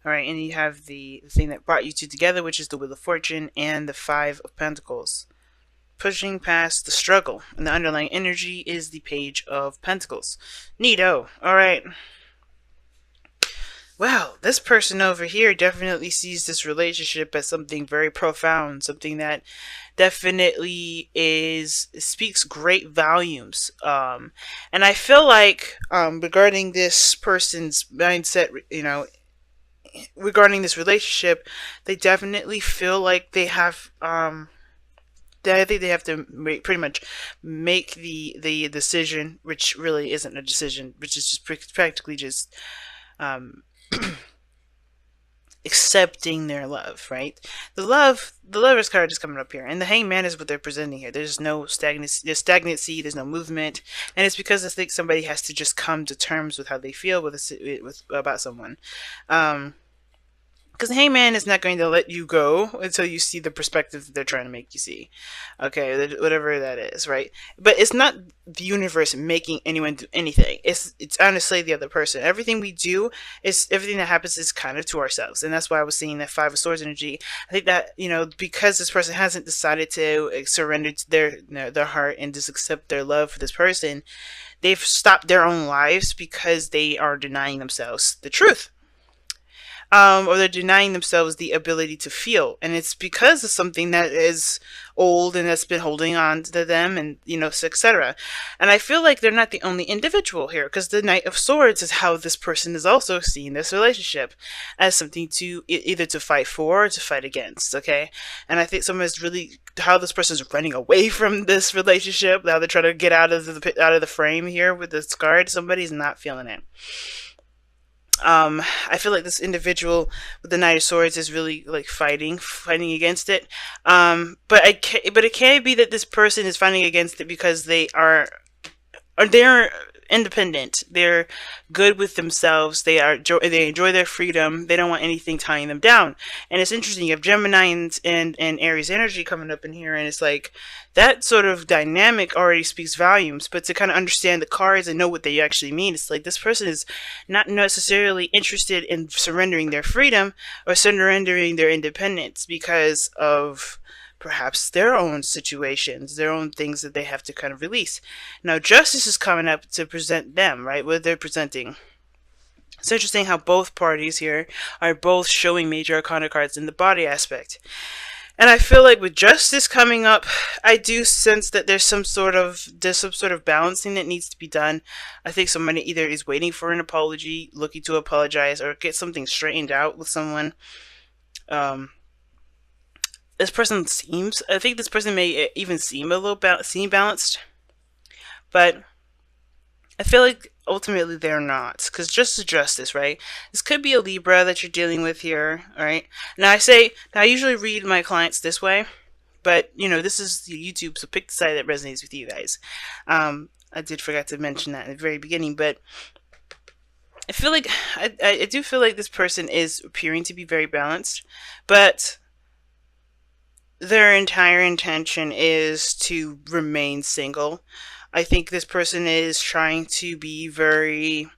All right, and you have the thing that brought you two together, which is the Wheel of Fortune and the Five of Pentacles. Pushing past the struggle, and the underlying energy is the Page of Pentacles. Neato. All right. Well, this person over here definitely sees this relationship as something very profound, something that definitely is speaks great volumes. And I feel like regarding this person's mindset, regarding this relationship, they definitely feel like they have I think they have to pretty much make the decision, which really isn't a decision, which is just practically just um, accepting their love, right? The lovers card is coming up here, and the hangman is what they're presenting here. There's no stagnancy, there's no movement, and it's because I think somebody has to just come to terms with how they feel with about someone. Because the hangman is not going to let you go until you see the perspective that they're trying to make you see. Okay, whatever that is, right? But it's not the universe making anyone do anything. It's honestly the other person. Everything we do is everything that happens is kind of to ourselves, and that's why I was seeing that Five of Swords energy. I think that because this person hasn't decided to surrender to their heart and just accept their love for this person, they've stopped their own lives because they are denying themselves the truth, or they're denying themselves the ability to feel, and it's because of something that is old and that's been holding on to them, and etc. And I feel like they're not the only individual here, because the Knight of Swords is how this person is also seeing this relationship as something to either to fight for or to fight against. Okay, and I think someone is really how this person is running away from this relationship. Now they're trying to get out of the frame here with this card. Somebody's not feeling it. I feel like this individual with the Knight of Swords is really like fighting against it. But it can't be that this person is fighting against it because they're independent. They're good with themselves. They enjoy their freedom. They don't want anything tying them down. And it's interesting. You have Gemini and Aries energy coming up in here, and it's like that sort of dynamic already speaks volumes. But to kind of understand the cards and know what they actually mean, it's like this person is not necessarily interested in surrendering their freedom or surrendering their independence because of perhaps their own situations, their own things that they have to kind of release. Now, justice is coming up to present them, right? What they're presenting. It's interesting how both parties here are both showing major arcana cards in the body aspect. And I feel like with justice coming up, I do sense that there's some sort of balancing that needs to be done. I think somebody either is waiting for an apology, looking to apologize, or get something straightened out with someone. This person I think this person may even seem a little balanced, but I feel like ultimately they're not, because justice, right? This could be a Libra that you're dealing with here, all right? Now I usually read my clients this way, but this is YouTube, so pick the side that resonates with you guys. I did forget to mention that in the very beginning, but I feel like I do feel like this person is appearing to be very balanced, but their entire intention is to remain single. I think this person is trying to be very,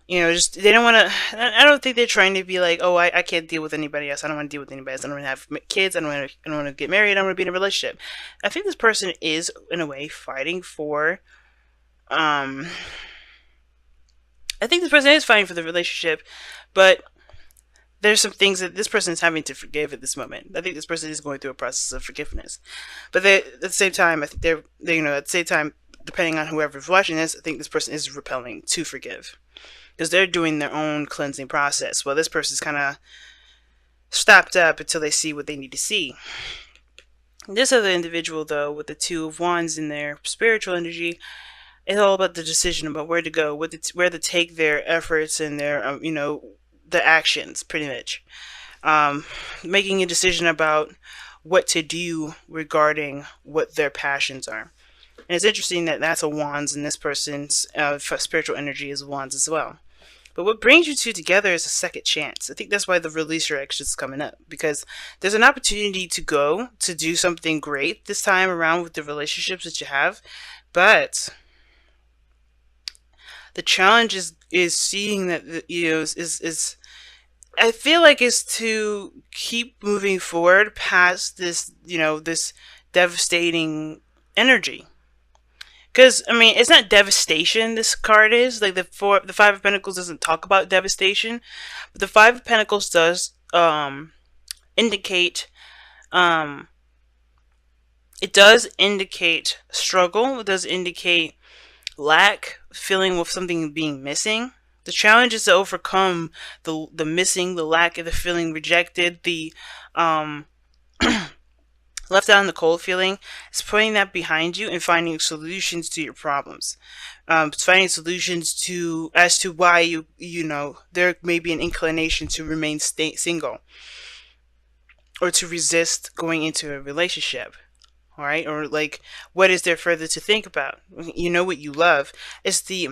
just they don't want to. I don't think they're trying to be like, oh, I can't deal with anybody else. I don't want to deal with anybody else. I don't want to have kids. I don't want to get married. I don't want to be in a relationship. I think this person is, in a way, fighting for. I think this person is fighting for the relationship, but there's some things that this person is having to forgive at this moment. I think this person is going through a process of forgiveness, but at the same time, I think at the same time, depending on whoever's watching this, I think this person is repelling to forgive because they're doing their own cleansing process. Well, this person's kind of stopped up until they see what they need to see. This other individual, though, with the Two of Wands in their spiritual energy, it's all about the decision about where to go, where to take their efforts and their, the actions, pretty much. Making a decision about what to do regarding what their passions are. And it's interesting that that's a Wands, and this person's spiritual energy is Wands as well. But what brings you two together is a second chance. I think that's why the release your extra is coming up, because there's an opportunity to go to do something great this time around with the relationships that you have, but the challenge is seeing that is I feel like it's to keep moving forward past this, this devastating energy. Because I mean, it's not devastation. This card is like the Five of Pentacles doesn't talk about devastation, but the Five of Pentacles does indicate um it does indicate struggle. It does indicate lack, feeling of something being missing. The challenge is to overcome the missing, the lack, of the feeling rejected, the um left out in the cold feeling. It's putting that behind you and finding solutions to your problems. It's finding solutions to as to why there may be an inclination to remain single or to resist going into a relationship. All right, or like, what is there further to think about? You know what you love. It's the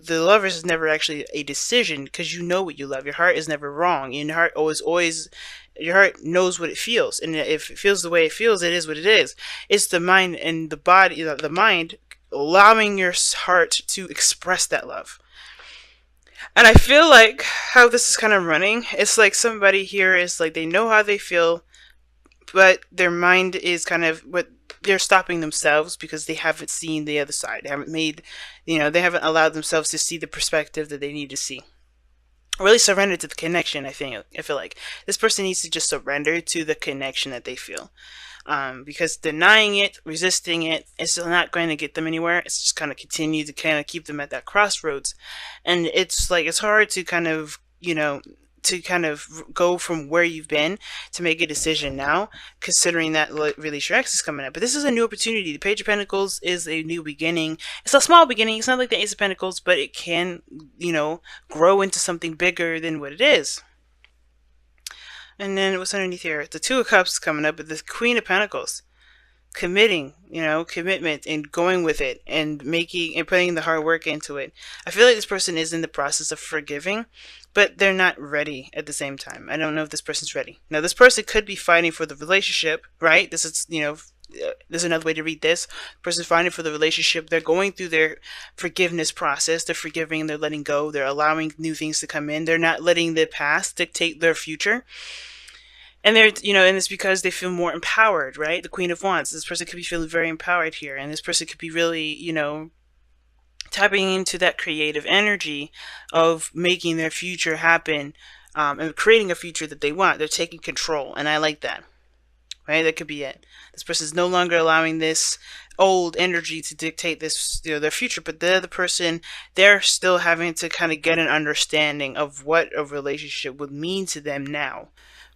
lovers is never actually a decision, because you know what you love. Your heart is never wrong. Your heart always your heart knows what it feels, and if it feels the way it feels, it is what it is. It's the mind and the body, the mind allowing your heart to express that love. And I feel like how this is kind of running, it's like somebody here is like, they know how they feel, but their mind is kind of what they're stopping themselves because they haven't seen the other side. They haven't they haven't allowed themselves to see the perspective that they need to see. Really surrender to the connection. I feel like this person needs to just surrender to the connection that they feel. Because denying it, resisting it, it's not going to get them anywhere. It's just kind of continue to kind of keep them at that crossroads. And it's like, it's hard to kind of, to kind of go from where you've been to make a decision now, considering that release your ex is coming up. But this is a new opportunity. The Page of Pentacles is a new beginning. It's a small beginning. It's not like the Ace of Pentacles, but it can, grow into something bigger than what it is. And then what's underneath here? The Two of Cups coming up, but the Queen of Pentacles. Committing, commitment and going with it and making and putting the hard work into it. I feel like this person is in the process of forgiving, but they're not ready at the same time. I don't know if this person's ready. Now, this person could be fighting for the relationship, right? This is, there's another way to read this. The person's fighting for the relationship. They're going through their forgiveness process. They're forgiving, they're letting go. They're allowing new things to come in. They're not letting the past dictate their future. And they're, and it's because they feel more empowered, right? The Queen of Wands. This person could be feeling very empowered here. And this person could be really, tapping into that creative energy of making their future happen, and creating a future that they want. They're taking control. And I like that, right? That could be it. This person is no longer allowing this old energy to dictate this, their future. But the other person, they're still having to kind of get an understanding of what a relationship would mean to them now.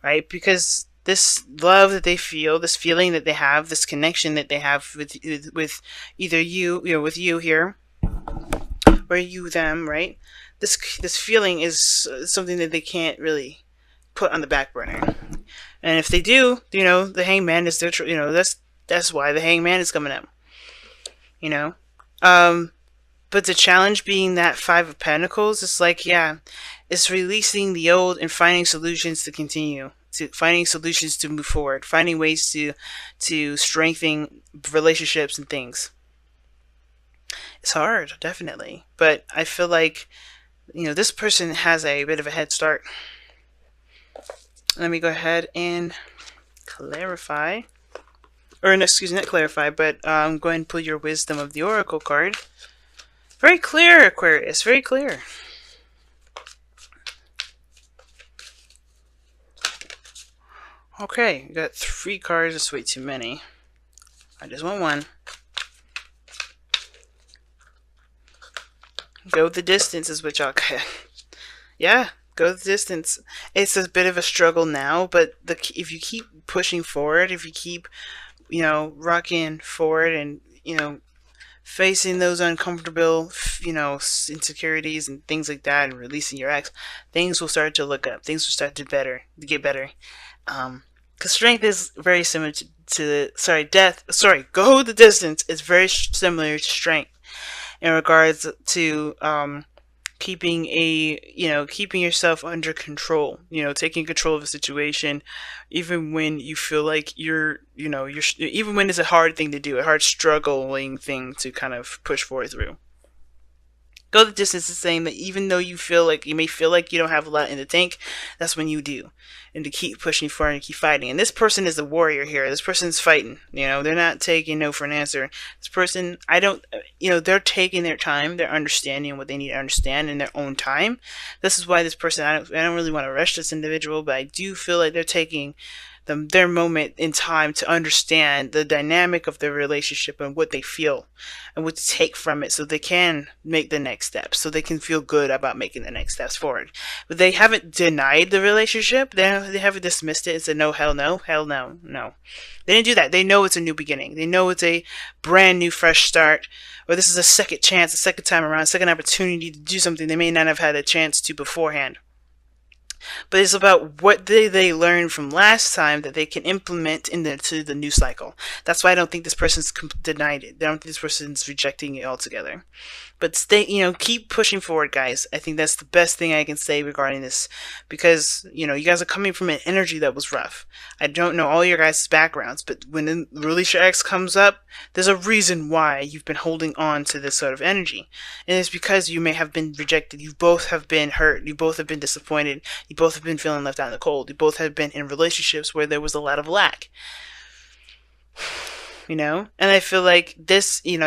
Right? Because this love that they feel, this feeling that they have, this connection that they have with either with you here, or you them, right? This feeling is something that they can't really put on the back burner. And if they do, the Hangman is their, that's why the Hangman is coming up. But the challenge being that Five of Pentacles, it's like, yeah, it's releasing the old and finding solutions to continue, to finding solutions to move forward, finding ways to strengthen relationships and things. It's hard, definitely, but I feel like, this person has a bit of a head start. Let me go ahead and clarify, or no, excuse me, not clarify, but go ahead and pull your Wisdom of the Oracle card. Very clear, Aquarius, very clear. Okay, you got 3 cards. That's way too many. I just want one. Go the distance is what y'all got. Yeah, go the distance. It's a bit of a struggle now, but if you keep pushing forward, if you keep, rocking forward and, facing those uncomfortable, insecurities and things like that, and releasing your ex, things will start to look up. Things will start to get better. Because strength is very similar go the distance is very similar to strength in regards to keeping yourself under control, taking control of a situation, even when you feel like even when it's a hard thing to do, a hard struggling thing to kind of push forward through. Go the distance is saying that even though you may feel like you don't have a lot in the tank, that's when you do. And to keep pushing forward and keep fighting. And this person is the warrior here. This person's fighting. They're not taking no for an answer. This person, I don't, they're taking their time. They're understanding what they need to understand in their own time. This is why this person, I don't really want to rush this individual, but I do feel like they're taking their moment in time to understand the dynamic of their relationship and what they feel and what to take from it so they can make the next steps, so they can feel good about making the next steps forward. But they haven't denied the relationship. They haven't dismissed it and said, no, hell no, hell no, no. They didn't do that. They know it's a new beginning. They know it's a brand new, fresh start, or this is a second chance, a second time around, a second opportunity to do something they may not have had a chance to beforehand. But it's about what they learned from last time that they can implement into the new cycle. That's why I don't think this person's denied it. I don't think this person's rejecting it altogether. But keep pushing forward, guys. I think that's the best thing I can say regarding this, because you guys are coming from an energy that was rough. I don't know all your guys' backgrounds, but when Release Your Ex comes up, there's a reason why you've been holding on to this sort of energy, and it's because you may have been rejected. You both have been hurt. You both have been disappointed. You both have been feeling left out in the cold. You both have been in relationships where there was a lot of lack. And I feel like this, you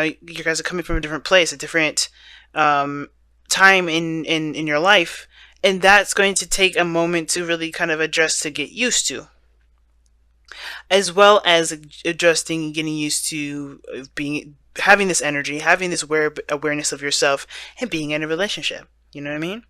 guys are coming from a different place, a different time in your life, and that's going to take a moment to really kind of adjust, to get used to, as well as adjusting and getting used to having this energy, having this awareness of yourself, and being in a relationship. You know what I mean?